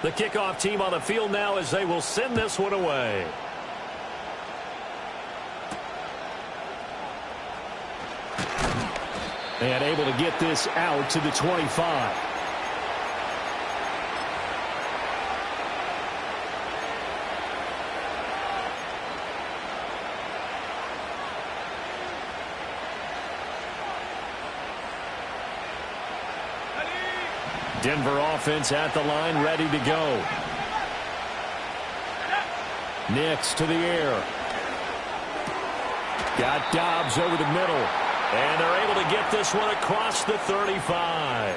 The kickoff team on the field now as they will send this one away. And able to get this out to the 25. Denver offense at the line, ready to go. Nix to the air. Got Dobbs over the middle. And they're able to get this one across the 35.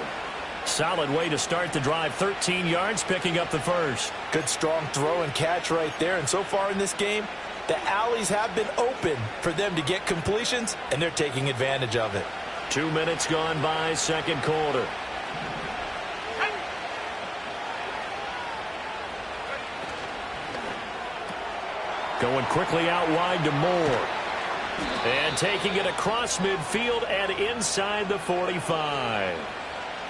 Solid way to start the drive. 13 yards, picking up the first. Good strong throw and catch right there. And so far in this game, the alleys have been open for them to get completions, and they're taking advantage of it. 2 minutes gone by, second quarter. Going quickly out wide to Moore. And taking it across midfield and inside the 45.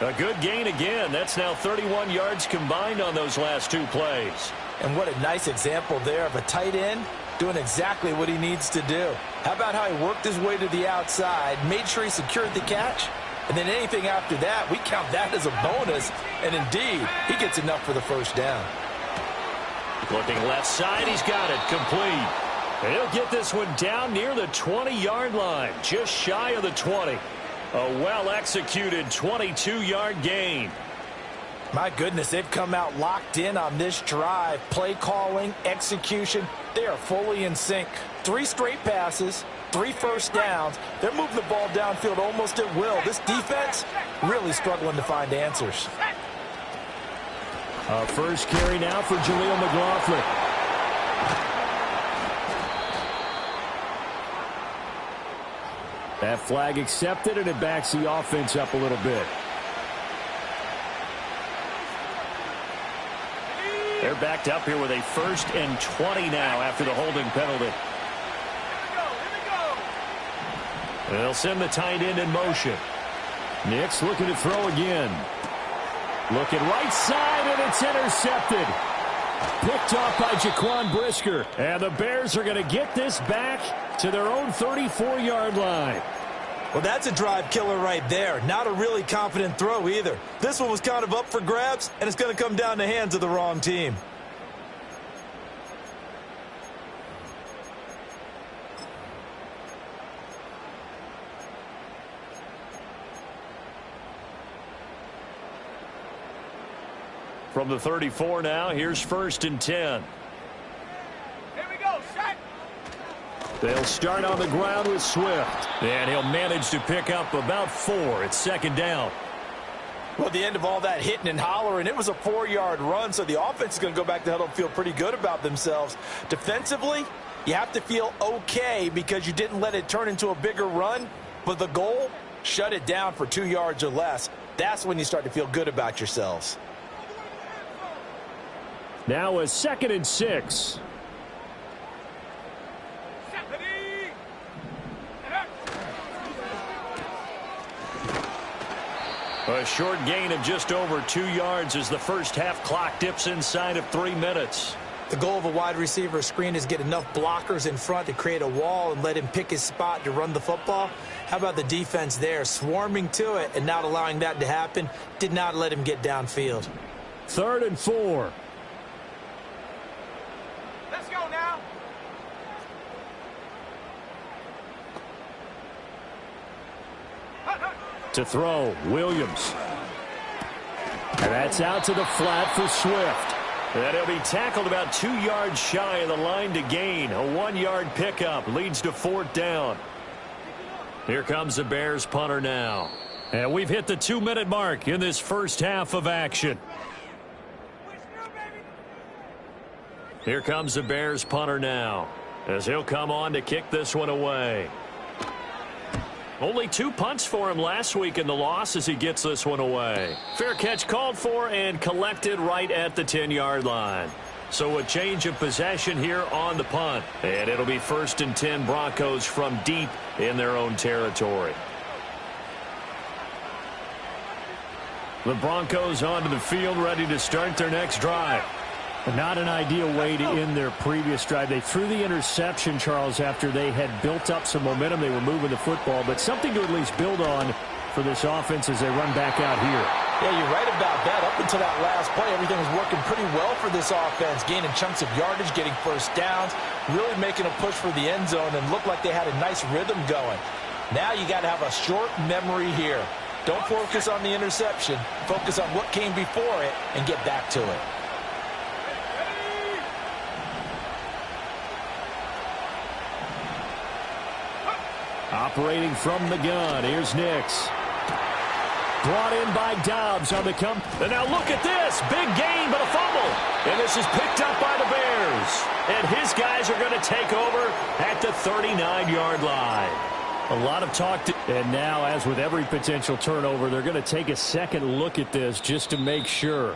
A good gain again. That's now 31 yards combined on those last two plays. And what a nice example there of a tight end doing exactly what he needs to do. How about how he worked his way to the outside, made sure he secured the catch, and then anything after that, we count that as a bonus. And indeed, he gets enough for the first down. Looking left side, he's got it complete. And he'll get this one down near the 20-yard line, just shy of the 20. A well-executed 22-yard gain. My goodness, they've come out locked in on this drive. Play calling, execution, they are fully in sync. 3 straight passes, 3 first downs. They're moving the ball downfield almost at will. This defense really struggling to find answers. First carry now for Jaleel McLaughlin. That flag accepted, and it backs the offense up a little bit. They're backed up here with a 1st and 20 now after the holding penalty. They'll send the tight end in motion. Nix looking to throw again. Looking right side, and it's intercepted. Picked off by Jaquan Brisker. And the Bears are going to get this back to their own 34-yard line. Well, that's a drive killer right there. Not a really confident throw either. This one was kind of up for grabs, and it's going to come down the hands of the wrong team. From the 34 now, here's 1st and 10. Here we go, set. They'll start on the ground with Swift. And he'll manage to pick up about 4. It's 2nd down. Well, at the end of all that hitting and hollering, it was a 4-yard run, so the offense is going to go back to the huddle and feel pretty good about themselves. Defensively, you have to feel okay because you didn't let it turn into a bigger run, but the goal, shut it down for 2 yards or less. That's when you start to feel good about yourselves. Now a 2nd and 6. A short gain of just over 2 yards as the first half clock dips inside of 3 minutes. The goal of a wide receiver screen is get enough blockers in front to create a wall and let him pick his spot to run the football. How about the defense there, swarming to it and not allowing that to happen? Did not let him get downfield. 3rd and 4. Let's go now. To throw, Williams. And that's out to the flat for Swift. And he'll be tackled about 2 yards shy of the line to gain. A 1-yard pickup leads to 4th down. Here comes the Bears punter now. And we've hit the 2-minute mark in this first half of action. Here comes the Bears punter now as he'll come on to kick this one away. Only 2 punts for him last week in the loss as he gets this one away. Fair catch called for and collected right at the 10-yard line. So a change of possession here on the punt. And it'll be 1st and 10 Broncos from deep in their own territory. The Broncos onto the field, ready to start their next drive. Not an ideal way to end their previous drive. They threw the interception, Charles, after they had built up some momentum. They were moving the football, but something to at least build on for this offense as they run back out here. Yeah, you're right about that. Up until that last play, everything was working pretty well for this offense, gaining chunks of yardage, getting first downs, really making a push for the end zone, and looked like they had a nice rhythm going. Now you got to have a short memory here. Don't focus on the interception. Focus on what came before it and get back to it. Operating from the gun, here's Nix. Brought in by Dobbs on the come. And now look at this. Big gain, but a fumble. And this is picked up by the Bears. And his guys are going to take over at the 39-yard line. A lot of talk. And now, as with every potential turnover, they're going to take a second look at this just to make sure.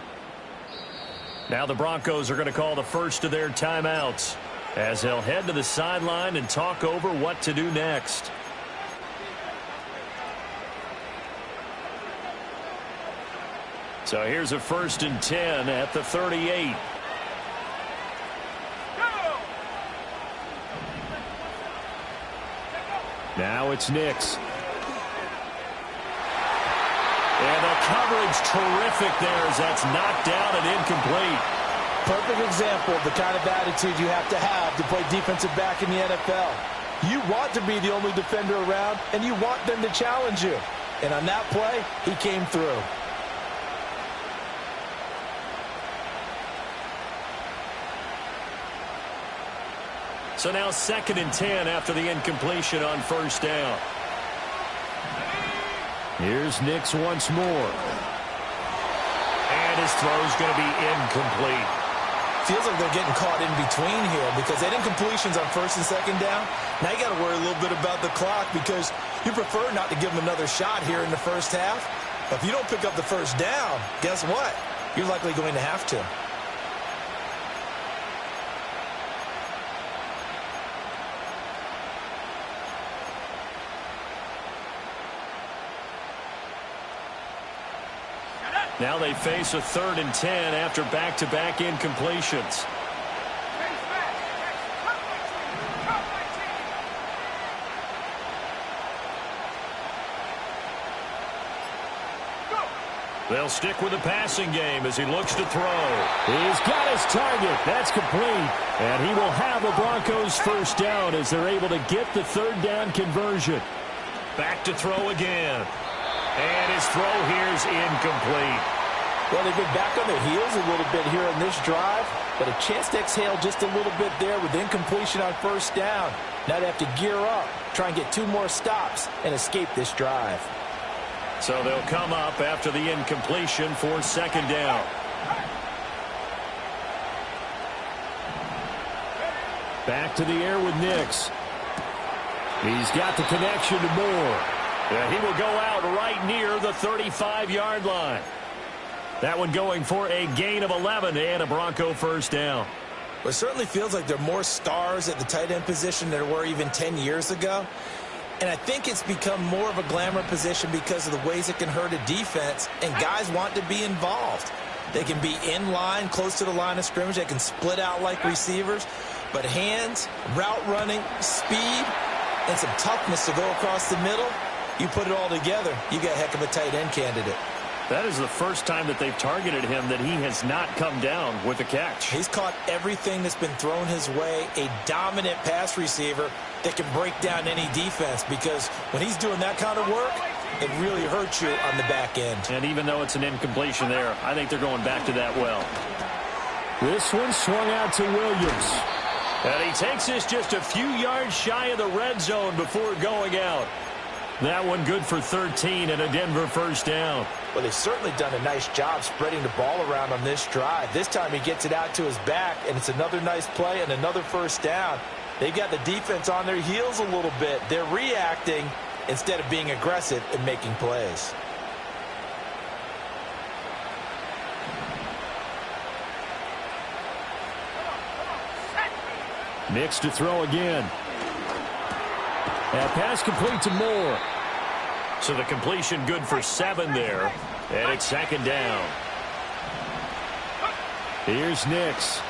Now the Broncos are going to call the first of their timeouts as they'll head to the sideline and talk over what to do next. So here's a 1st and 10 at the 38. Now it's Nix. And the coverage terrific there as that's knocked down and incomplete. Perfect example of the kind of attitude you have to play defensive back in the NFL. You want to be the only defender around, and you want them to challenge you. And on that play, he came through. So now 2nd and 10 after the incompletion on 1st down. Here's Nix once more. And his throw's going to be incomplete. Feels like they're getting caught in between here because they had incompletions on 1st and 2nd down. Now you got to worry a little bit about the clock because you prefer not to give them another shot here in the first half. But if you don't pick up the 1st down, guess what? You're likely going to have to. Now they face a 3rd and 10 after back-to-back incompletions. They'll stick with the passing game as he looks to throw. He's got his target. That's complete. And he will have a Broncos 1st down as they're able to get the 3rd down conversion. Back to throw again. And his throw here is incomplete. Well, they've been back on their heels a little bit here in this drive, but a chance to exhale just a little bit there with incompletion on 1st down. Now they have to gear up, try and get 2 more stops, and escape this drive. So they'll come up after the incompletion for 2nd down. Back to the air with Nix. He's got the connection to Moore. And he will go out right near the 35-yard line. That one going for a gain of 11 and a Bronco 1st down. Well, it certainly feels like there are more stars at the tight end position than there were even 10 years ago. And I think it's become more of a glamour position because of the ways it can hurt a defense, and guys want to be involved. They can be in line, close to the line of scrimmage. They can split out like receivers. But hands, route running, speed, and some toughness to go across the middle, you put it all together, you got a heck of a tight end candidate. That is the first time that they've targeted him that he has not come down with a catch. He's caught everything that's been thrown his way, a dominant pass receiver that can break down any defense, because when he's doing that kind of work, it really hurts you on the back end. And even though it's an incompletion there, I think they're going back to that well. This one swung out to Williams. And he takes this just a few yards shy of the red zone before going out. That one good for 13 and a Denver 1st down. Well, they've certainly done a nice job spreading the ball around on this drive. This time he gets it out to his back, and it's another nice play and another 1st down. They've got the defense on their heels a little bit. They're reacting instead of being aggressive and making plays. Nix to throw again. That pass complete to Moore. So the completion good for 7 there. And it's second down. Here's Nix.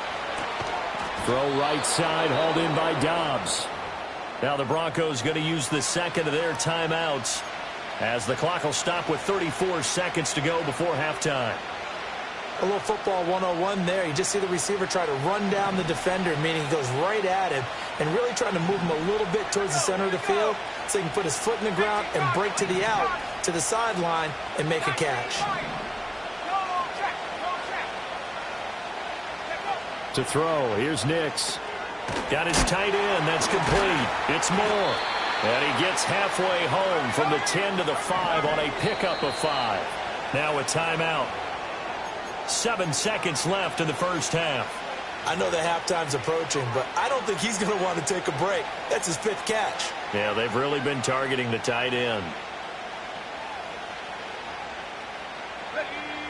Throw right side, hauled in by Dobbs. Now the Broncos going to use the second of their timeouts as the clock will stop with 34 seconds to go before halftime. A little football 101 there. You just see the receiver try to run down the defender, meaning he goes right at him and really trying to move him a little bit towards the center of the field so he can put his foot in the ground and break to the out, to the sideline, and make a catch. To throw, here's Nix. Got his tight end. That's complete. It's Moore. And he gets halfway home from the 10 to the 5 on a pickup of 5. Now a timeout. 7 seconds left in the first half. I know the halftime's approaching, but I don't think he's going to want to take a break. That's his 5th catch. Yeah, they've really been targeting the tight end.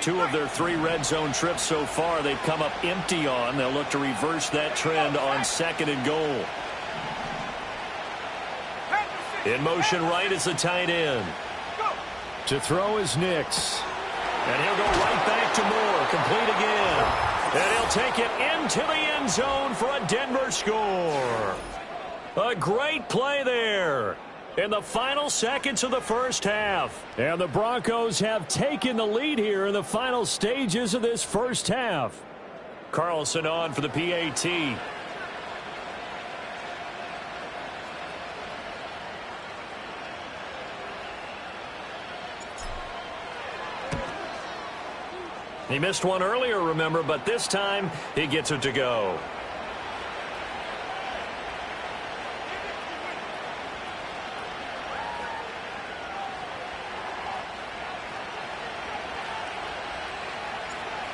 2 of their 3 red zone trips so far they've come up empty on. They'll look to reverse that trend on 2nd and goal. In motion right is the tight end. To throw is Nix. And he'll go right back to Moore. Complete again. And he'll take it into the end zone for a Denver score. A great play there in the final seconds of the first half. And the Broncos have taken the lead here in the final stages of this first half. Carlson on for the PAT. He missed one earlier, remember, but this time he gets it to go.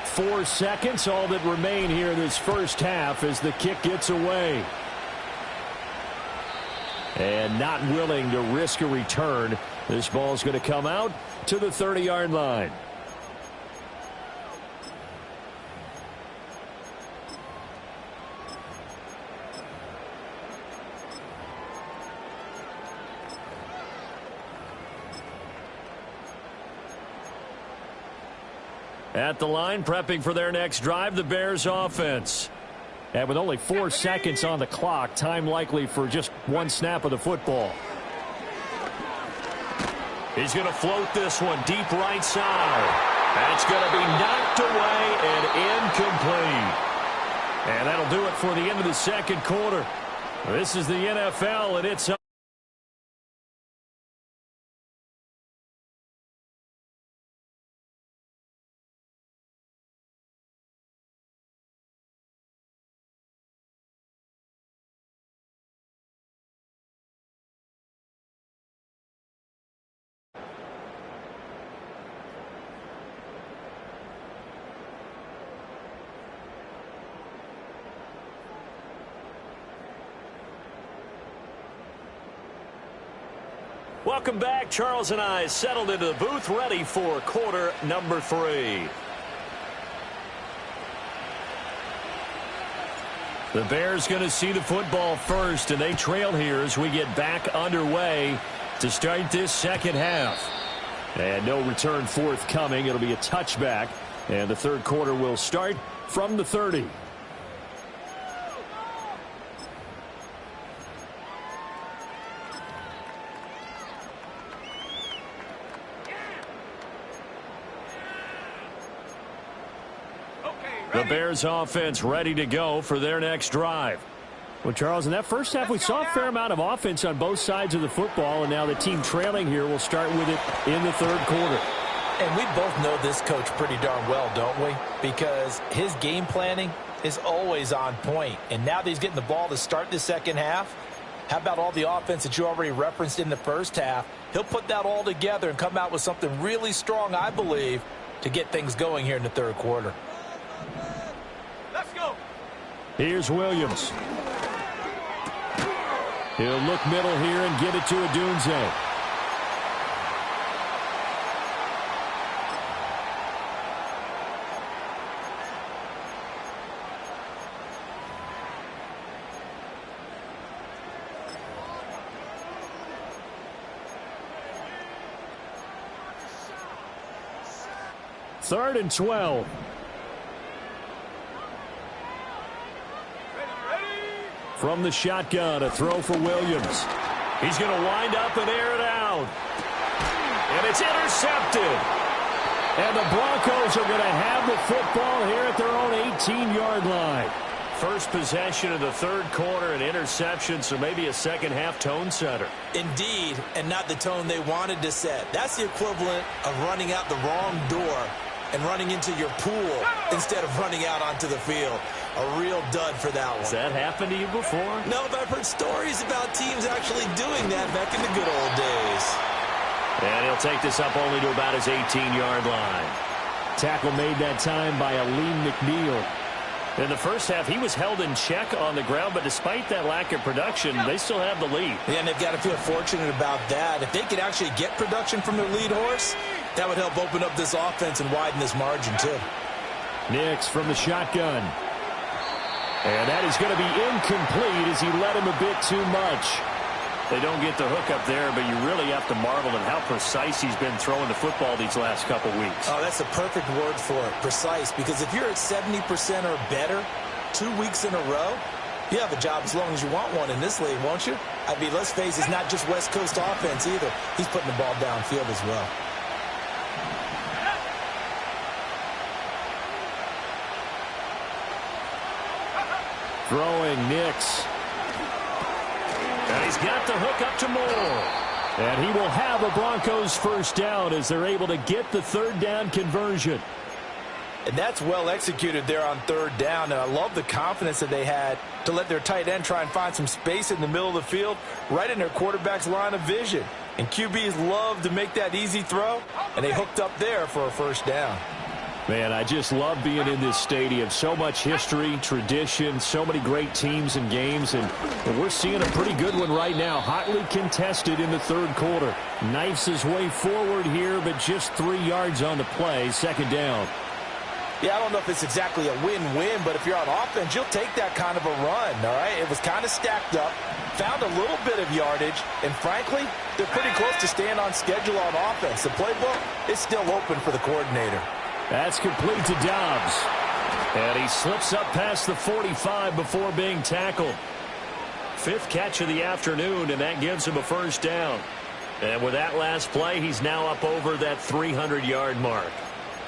Four seconds, all that remain here in this first half as the kick gets away. And not willing to risk a return. This ball's going to come out to the 30-yard line. At the line, prepping for their next drive, the Bears offense. And with only 4 seconds on the clock, time likely for just one snap of the football. He's going to float this one deep right side. And it's going to be knocked away and incomplete. And that'll do it for the end of the second quarter. This is the NFL, and it's welcome back. Charles and I settled into the booth, ready for quarter number 3. The Bears going to see the football first, and they trail here as we get back underway to start this second half. And no return forthcoming. It'll be a touchback, and the third quarter will start from the 30. The Bears offense ready to go for their next drive. Well, Charles, in that first half, we saw a fair amount of offense on both sides of the football, and now the team trailing here will start with it in the third quarter. And we both know this coach pretty darn well, don't we? Because his game planning is always on point. And now that he's getting the ball to start the second half, how about all the offense that you already referenced in the first half? He'll put that all together and come out with something really strong, I believe, to get things going here in the third quarter. Let's go. Here's Williams. He'll look middle here and get it to Odunze. 3rd and 12. From the shotgun, a throw for Williams. He's going to wind up and air it out. And it's intercepted. And the Broncos are going to have the football here at their own 18-yard line. First possession of the 3rd quarter, an interception, so maybe a second-half tone setter. Indeed, and not the tone they wanted to set. That's the equivalent of running out the wrong door and running into your pool instead of running out onto the field. A real dud for that one. Has that happened to you before? No, but I've heard stories about teams actually doing that back in the good old days. And he'll take this up only to about his 18-yard line. Tackle made that time by Aleem McNeil. In the first half, he was held in check on the ground, but despite that lack of production, they still have the lead. Yeah, and they've got to feel fortunate about that. If they could actually get production from their lead horse, that would help open up this offense and widen this margin, too. Nix from the shotgun. And that is going to be incomplete as he led him a bit too much. They don't get the hook up there, but you really have to marvel at how precise he's been throwing the football these last couple weeks. Oh, that's the perfect word for it, precise, because if you're at 70% or better 2 weeks in a row, you have a job as long as you want one in this league, won't you? I mean, let's face it, it's not just West Coast offense either. He's putting the ball downfield as well. Throwing Nix. And he's got the hook up to Moore. And he will have a Broncos first down as they're able to get the 3rd down conversion. And that's well executed there on 3rd down. And I love the confidence that they had to let their tight end try and find some space in the middle of the field, right in their quarterback's line of vision. And QBs love to make that easy throw, and they hooked up there for a first down. Man, I just love being in this stadium. So much history, tradition, so many great teams and games, and we're seeing a pretty good one right now. Hotly contested in the 3rd quarter. Knifes his way forward here, but just 3 yards on the play. 2nd down. Yeah, I don't know if it's exactly a win-win, but if you're on offense, you'll take that kind of a run, all right? It was kind of stacked up, found a little bit of yardage, and frankly, they're pretty close to staying on schedule on offense. The playbook is still open for the coordinator. That's complete to Dobbs. And he slips up past the 45 before being tackled. 5th catch of the afternoon, and that gives him a first down. And with that last play, he's now up over that 300-yard mark.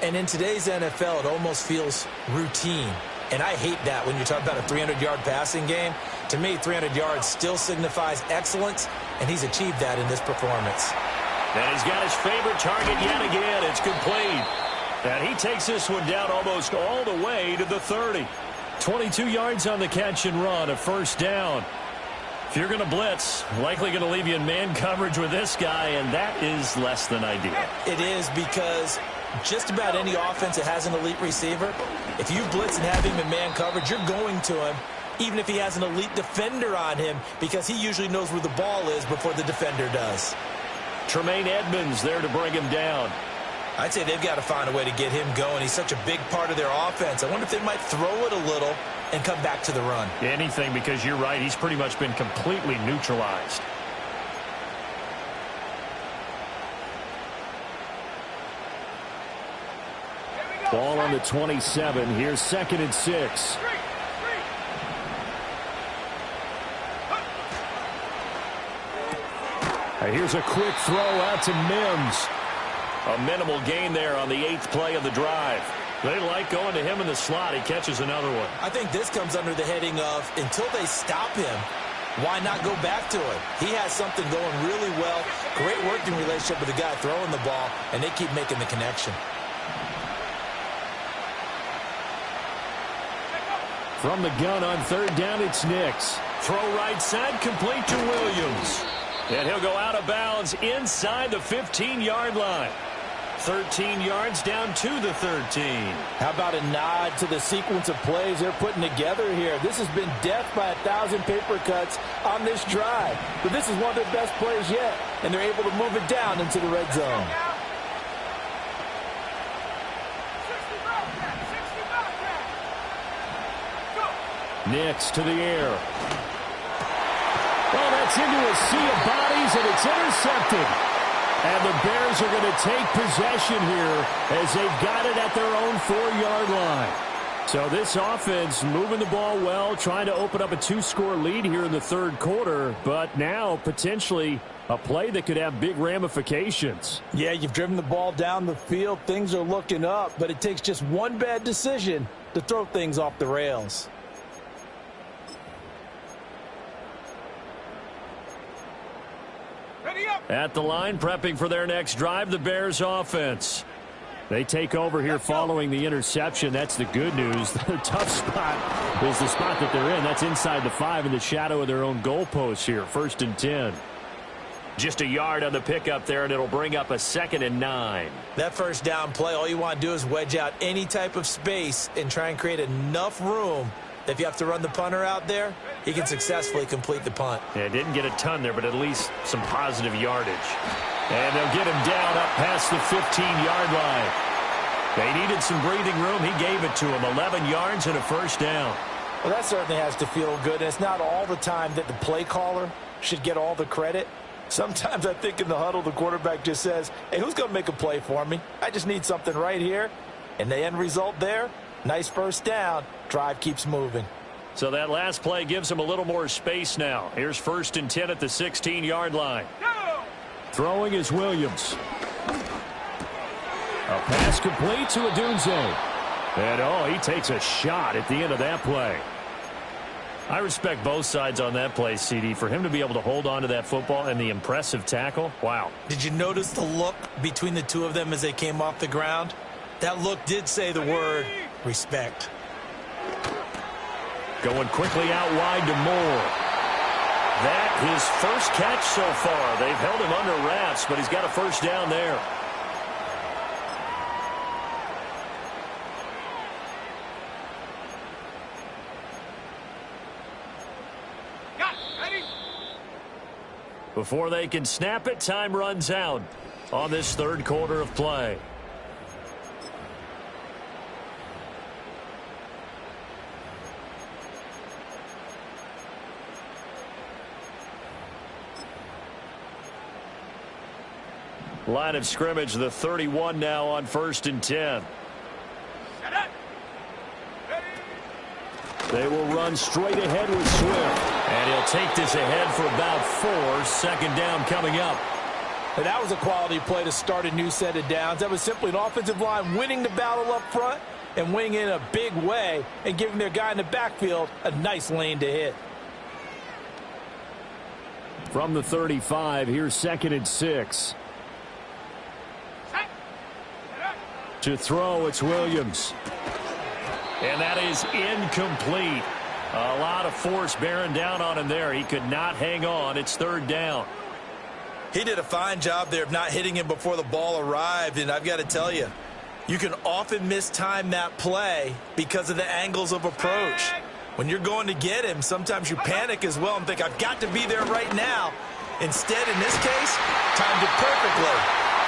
And in today's NFL, it almost feels routine. And I hate that when you talk about a 300-yard passing game. To me, 300 yards still signifies excellence, and he's achieved that in this performance. And he's got his favorite target yet again. It's complete. And he takes this one down almost all the way to the 30. 22 yards on the catch and run, a first down. If you're going to blitz, likely going to leave you in man coverage with this guy, and that is less than ideal. It is, because just about any offense that has an elite receiver, if you blitz and have him in man coverage, you're going to him, even if he has an elite defender on him, because he usually knows where the ball is before the defender does. Tremaine Edmonds there to bring him down. I'd say they've got to find a way to get him going. He's such a big part of their offense. I wonder if they might throw it a little and come back to the run. Anything, because you're right. He's pretty much been completely neutralized. Ball on the 27. Here's 2nd and 6. Here's a quick throw out to Mims. A minimal gain there on the 8th play of the drive. They like going to him in the slot. He catches another one. I think this comes under the heading of, until they stop him, why not go back to him? He has something going really well. Great working relationship with the guy throwing the ball, and they keep making the connection. From the gun on 3rd down, it's Nix. Throw right side, complete to Williams. And he'll go out of bounds inside the 15-yard line. 13 yards down to the 13. How about a nod to the sequence of plays they're putting together here? This has been death by 1,000 paper cuts on this drive. But this is one of their best plays yet, and they're able to move it down into the red zone. Nix to the air. Well, that's into a sea of bodies, and it's intercepted. And the Bears are going to take possession here as they've got it at their own 4-yard line. So this offense moving the ball well, trying to open up a 2-score lead here in the third quarter, but now potentially a play that could have big ramifications. Yeah, you've driven the ball down the field. Things are looking up, but it takes just one bad decision to throw things off the rails. At the line, prepping for their next drive, the Bears offense. They take over here following the interception. That's the good news. The tough spot is the spot that they're in. That's inside the 5 in the shadow of their own goalpost here. 1st and 10. Just a yard on the pickup there, and it'll bring up a 2nd and 9. That first down play, all you want to do is wedge out any type of space and try and create enough room that if you have to run the punter out there, he can successfully complete the punt. Yeah, didn't get a ton there, but at least some positive yardage. And they'll get him down up past the 15-yard line. They needed some breathing room. He gave it to him. 11 yards and a 1st down. Well, that certainly has to feel good. And it's not all the time that the play caller should get all the credit. Sometimes I think in the huddle, the quarterback just says, hey, who's going to make a play for me? I just need something right here. And the end result there, nice 1st down. Drive keeps moving. So that last play gives him a little more space now. Here's 1st and 10 at the 16-yard line. Throwing is Williams. A pass complete to Odunze. And, he takes a shot at the end of that play. I respect both sides on that play, CD. For him to be able to hold on to that football and the impressive tackle, wow. Did you notice the look between the two of them as they came off the ground? That look did say the word respect. Going quickly out wide to Moore. That his first catch so far. They've held him under wraps, but he's got a 1st down there. Before they can snap it, time runs out on this third quarter of play. Line of scrimmage, the 31 now on 1st and 10. They will run straight ahead with Swift. And he'll take this ahead for about 4. 2nd down coming up. And that was a quality play to start a new set of downs. That was simply an offensive line winning the battle up front and winning in a big way and giving their guy in the backfield a nice lane to hit. From the 35, here's 2nd and 6. To throw, it's Williams. And that is incomplete. A lot of force bearing down on him there. He could not hang on. It's 3rd down. He did a fine job there of not hitting him before the ball arrived. And I've got to tell you, you can often mistime that play because of the angles of approach. When you're going to get him, sometimes you panic as well and think, I've got to be there right now. Instead, in this case, timed it perfectly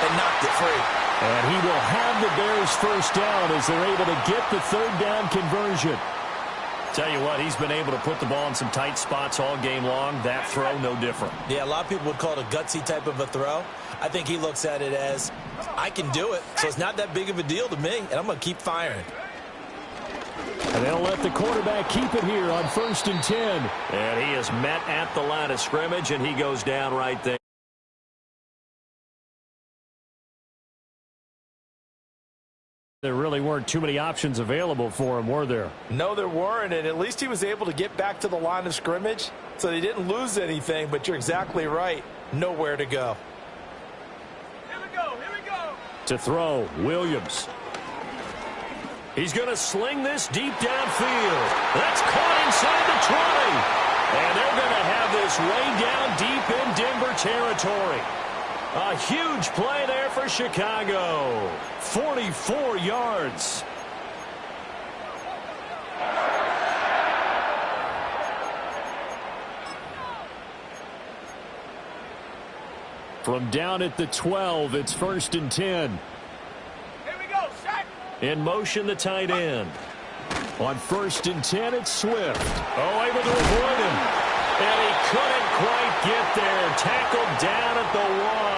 and knocked it free. And he will have the Bears 1st down as they're able to get the 3rd down conversion. Tell you what, he's been able to put the ball in some tight spots all game long. That throw, no different. Yeah, a lot of people would call it a gutsy type of a throw. I think he looks at it as, I can do it, so it's not that big of a deal to me, and I'm going to keep firing. And they'll let the quarterback keep it here on 1st and 10. And he is met at the line of scrimmage, and he goes down right there. There really weren't too many options available for him, were there? No, there weren't, and at least he was able to get back to the line of scrimmage, so they didn't lose anything, but you're exactly right. Nowhere to go. Here we go. To throw, Williams. He's going to sling this deep downfield. That's caught inside the 20. And they're going to have this way down deep in Denver territory. A huge play there for Chicago. 44 yards. From down at the 12, it's 1st and 10. Here we go, set. In motion, the tight end. On 1st and 10, it's Swift. Oh, able to avoid him. And he couldn't quite get there. Tackled down at the 1.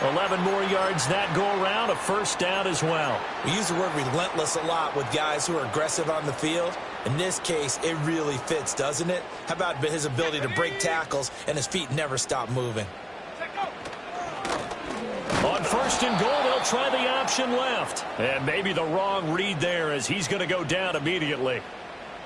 11 more yards that go around, a first down as well. We use the word relentless a lot with guys who are aggressive on the field. In this case, it really fits, doesn't it? How about his ability to break tackles and his feet never stop moving? On first and goal, they'll try the option left. And maybe the wrong read there as he's going to go down immediately.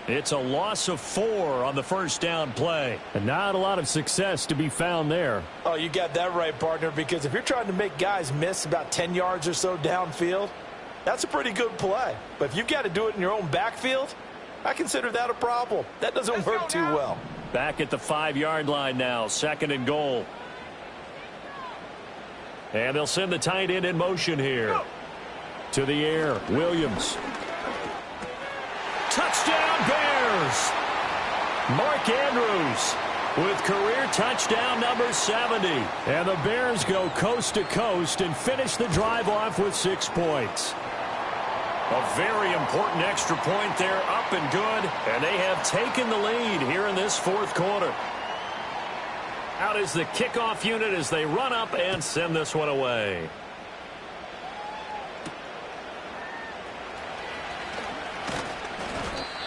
It's a loss of 4 on the first down play. And not a lot of success to be found there. Oh, you got that right, partner, because if you're trying to make guys miss about 10 yards or so downfield, that's a pretty good play. But if you've got to do it in your own backfield, I consider that a problem. That doesn't work too well. Back at the 5-yard line now, second and goal. And they'll send the tight end in motion here. To the air, Williams. Touchdown, Bears! Mark Andrews with career touchdown number 70. And the Bears go coast to coast and finish the drive off with 6 points. A very important extra point there, up and good. And they have taken the lead here in this fourth quarter. Out is the kickoff unit as they run up and send this one away.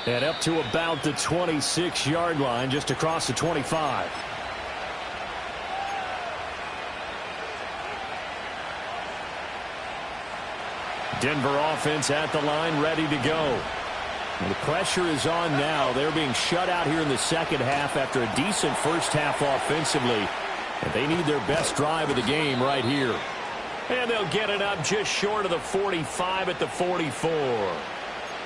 And up to about the 26-yard line, just across the 25. Denver offense at the line, ready to go. And the pressure is on now. They're being shut out here in the second half after a decent first half offensively. And they need their best drive of the game right here. And they'll get it up just short of the 45 at the 44.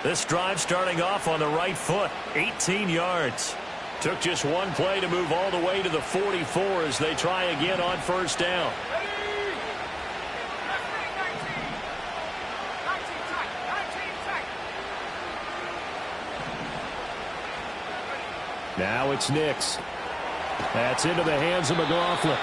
This drive starting off on the right foot, 18 yards. Took just one play to move all the way to the 44 as they try again on first down. Now it's Nix. That's into the hands of McLaughlin.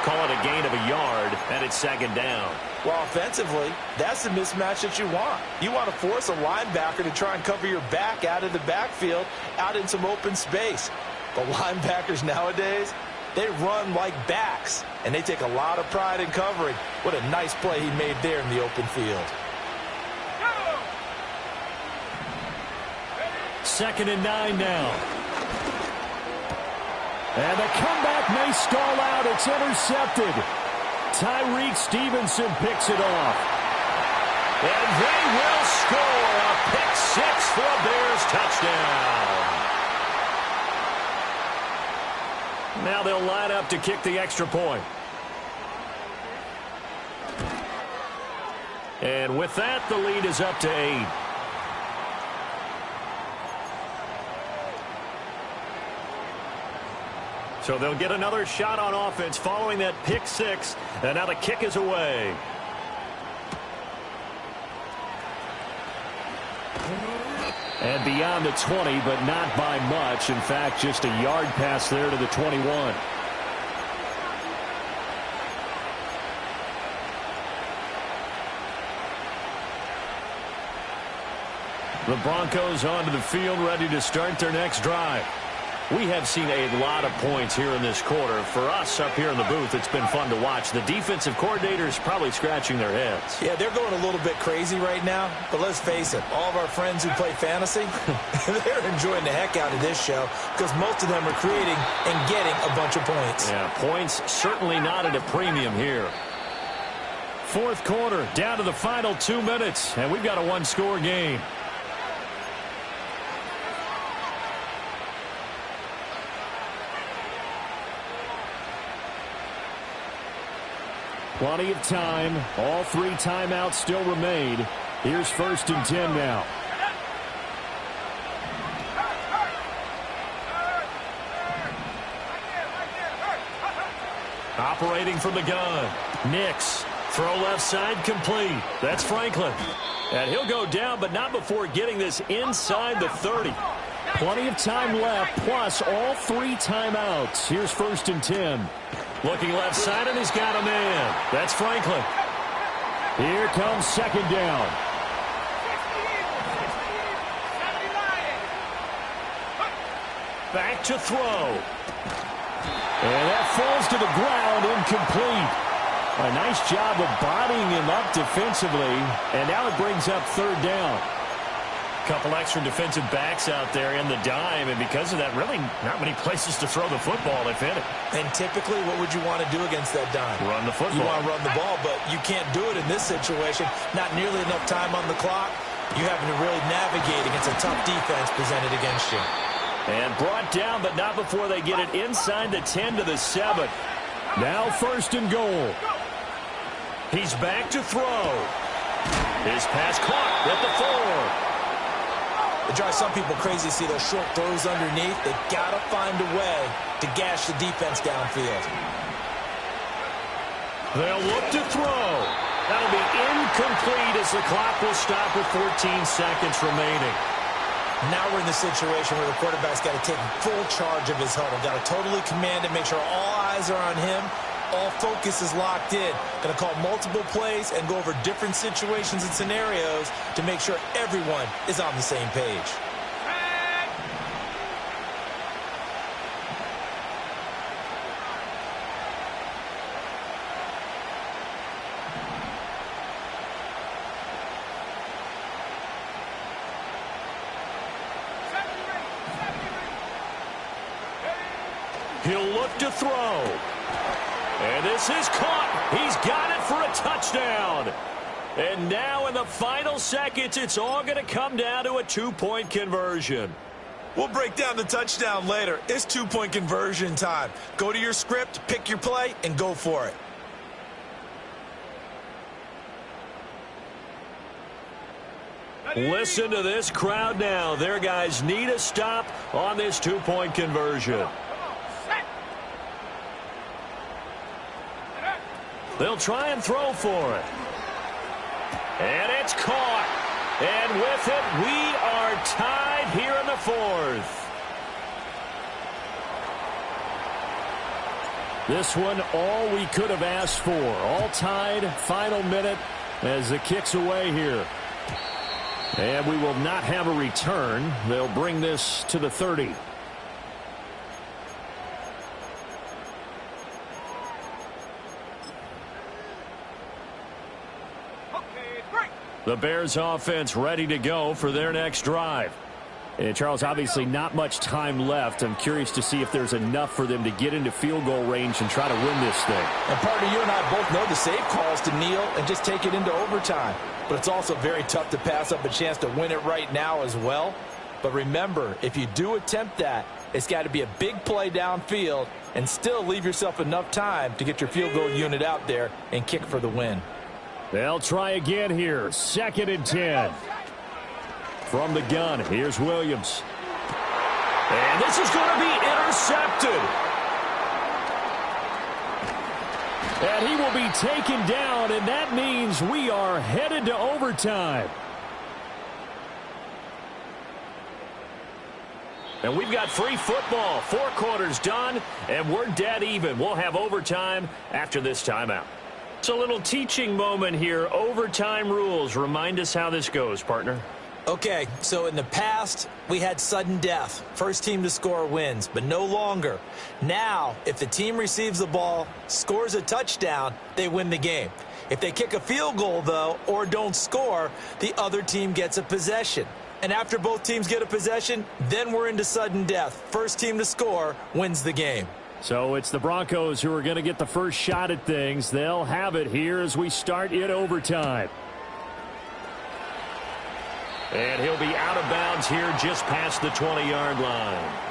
Call it a gain of a yard, and it's second down. Well, offensively, that's the mismatch that you want. You want to force a linebacker to try and cover your back out of the backfield, out in some open space. The linebackers nowadays, they run like backs, and they take a lot of pride in covering. What a nice play he made there in the open field. Second and 9 now. And the comeback may stall out. It's intercepted. Tyreek Stevenson picks it off. And they will score a pick-6 for a Bears touchdown. Now they'll line up to kick the extra point. And with that, the lead is up to 8. So they'll get another shot on offense following that pick-6. And now the kick is away. And beyond the 20, but not by much. In fact, just a yard pass there to the 21. The Broncos onto the field, ready to start their next drive. We have seen a lot of points here in this quarter. For us up here in the booth, it's been fun to watch. The defensive coordinators probably scratching their heads. Yeah, they're going a little bit crazy right now. But let's face it, all of our friends who play fantasy, they're enjoying the heck out of this show because most of them are creating and getting a bunch of points. Yeah, points certainly not at a premium here. Fourth quarter, down to the final 2 minutes, and we've got a one-score game. Plenty of time. All 3 timeouts still remain. Here's first and 10 now. Operating from the gun. Nix. Throw left side complete. That's Franklin. And he'll go down, but not before getting this inside the 30. Plenty of time left, plus all 3 timeouts. Here's first and 10. Looking left side, and he's got a man. That's Franklin. Here comes second down. Back to throw. And that falls to the ground, incomplete. A nice job of bodying him up defensively, and now it brings up third down. Couple extra defensive backs out there in the dime, and because of that, really not many places to throw the football if any. And typically, what would you want to do against that dime? Run the football. You want to run the ball, but you can't do it in this situation. Not nearly enough time on the clock. You're having to really navigate against a tough defense presented against you. And brought down, but not before they get it inside the 10 to the 7. Now first and goal. He's back to throw. His pass caught at the 4. It drives some people crazy to see those short throws underneath. They got to find a way to gash the defense downfield. They'll look to throw. That'll be incomplete as the clock will stop with 14 seconds remaining. Now we're in the situation where the quarterback's got to take full charge of his huddle. Got to totally command it, make sure all eyes are on him. All focus is locked in. Going to call multiple plays and go over different situations and scenarios to make sure everyone is on the same page. He'll look to throw. And this is caught. He's got it for a touchdown. And now in the final seconds, it's all going to come down to a 2-point conversion. We'll break down the touchdown later. It's 2-point conversion time. Go to your script, pick your play, and go for it. Listen to this crowd now. Their guys need a stop on this 2-point conversion. They'll try and throw for it. And it's caught. And with it, we are tied here in the 4th. This one, all we could have asked for. All tied, final minute as the kick's away here. And we will not have a return. They'll bring this to the 30. The Bears offense ready to go for their next drive. And Charles, obviously not much time left. I'm curious to see if there's enough for them to get into field goal range and try to win this thing. And partner, you and I both know the safe calls to kneel and just take it into overtime. But it's also very tough to pass up a chance to win it right now as well. But remember, if you do attempt that, it's got to be a big play downfield and still leave yourself enough time to get your field goal unit out there and kick for the win. They'll try again here. 2nd and 10. From the gun, here's Williams. And this is going to be intercepted. And he will be taken down, and that means we are headed to overtime. And we've got free football. 4 quarters done, and we're dead even. We'll have overtime after this timeout. It's a little teaching moment here. Overtime rules. Remind us how this goes, partner. Okay, so in the past, we had sudden death. First team to score wins, but no longer. Now, if the team receives the ball, scores a touchdown, they win the game. If they kick a field goal, though, or don't score, the other team gets a possession. And after both teams get a possession, then we're into sudden death. First team to score wins the game. So it's the Broncos who are going to get the first shot at things. They'll have it here as we start in overtime. And he'll be out of bounds here just past the 20-yard line.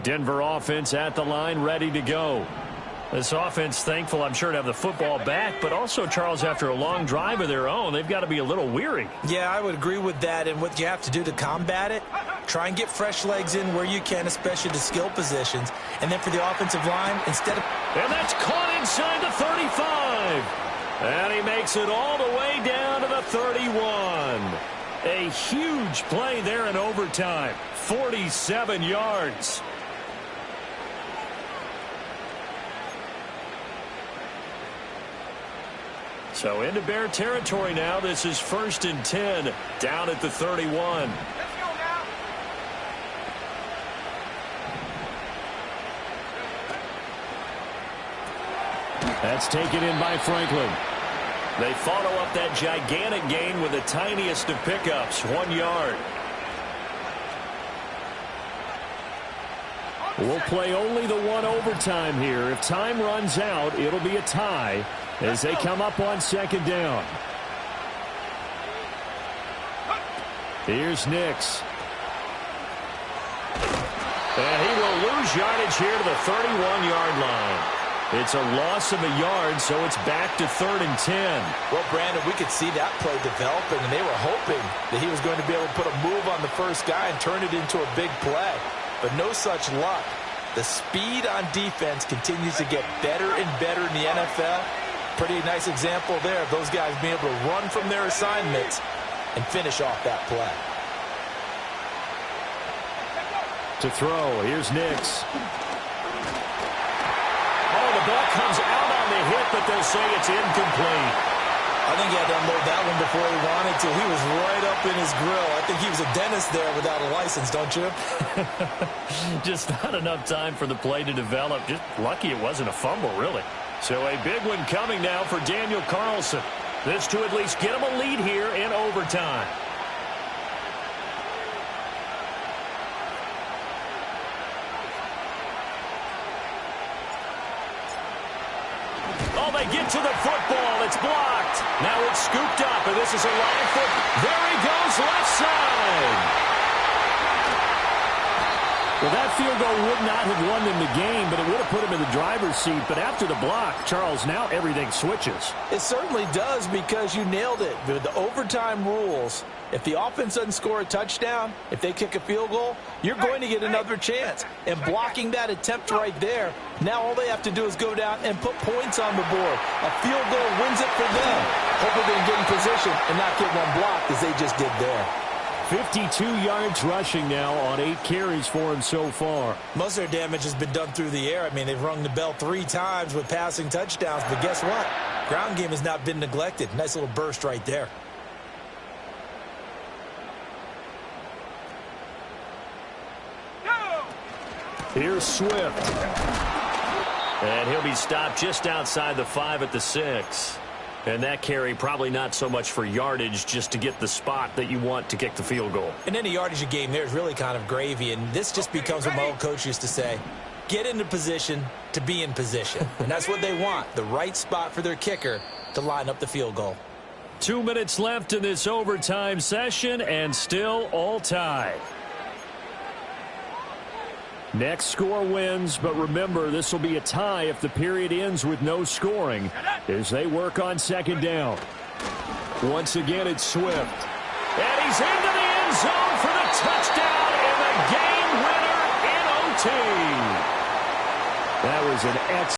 Denver offense at the line, ready to go. This offense, thankful, I'm sure, to have the football back, but also, Charles, after a long drive of their own, they've got to be a little weary. Yeah, I would agree with that, and what you have to do to combat it, try and get fresh legs in where you can, especially the skill positions. And then for the offensive line, instead of... And that's caught inside the 35. And he makes it all the way down to the 31. A huge play there in overtime. 47 yards. So into Bear territory now. This is 1st and 10 down at the 31. Let's go now. That's taken in by Franklin. They follow up that gigantic gain with the tiniest of pickups, 1 yard. We'll play only the one overtime here. If time runs out, it'll be a tie as they come up on 2nd down. Here's Nix. And he will lose yardage here to the 31-yard line. It's a loss of a yard, so it's back to 3rd and 10. Well, Brandon, we could see that play developing, and they were hoping that he was going to be able to put a move on the first guy and turn it into a big play. But no such luck. The speed on defense continues to get better and better in the NFL. Pretty nice example there of those guys being able to run from their assignments and finish off that play. To throw, here's Nix. Oh, the ball comes out on the hit, but they'll say it's incomplete. I think he had to unload that one before he wanted to. He was right up in his grill. I think he was a dentist there without a license, don't you? Just not enough time for the play to develop. Just lucky it wasn't a fumble, really. So a big one coming now for Daniel Carlson. This to at least get him a lead here in overtime. Oh, they get to the football. It's blocked. Now it's scooped up, and this is a live foot. There he goes, left side. Well, that field goal would not have won them the game, but it would have put him in the driver's seat. But after the block, Charles, now everything switches. It certainly does, because you nailed it. The overtime rules, if the offense doesn't score a touchdown, if they kick a field goal, you're going to get another chance. And blocking that attempt right there, now all they have to do is go down and put points on the board. A field goal wins it for them. Hopefully they can get in position and not get one blocked as they just did there. 52 yards rushing now on 8 carries for him so far. Most of their damage has been done through the air. I mean, they've rung the bell 3 times with passing touchdowns, but guess what? Ground game has not been neglected. Nice little burst right there. Here's Swift. And he'll be stopped just outside the 5 at the 6. And that carry probably not so much for yardage, just to get the spot that you want to kick the field goal. And any yardage a game there is really kind of gravy, and this just becomes what my old coach used to say. Get into position to be in position. And that's what they want, the right spot for their kicker to line up the field goal. 2 minutes left in this overtime session, and still all tied. Next score wins, but remember, this will be a tie if the period ends with no scoring as they work on 2nd down. Once again, it's Swift. And he's into the end zone for the touchdown and the game winner in OT. That was an excellent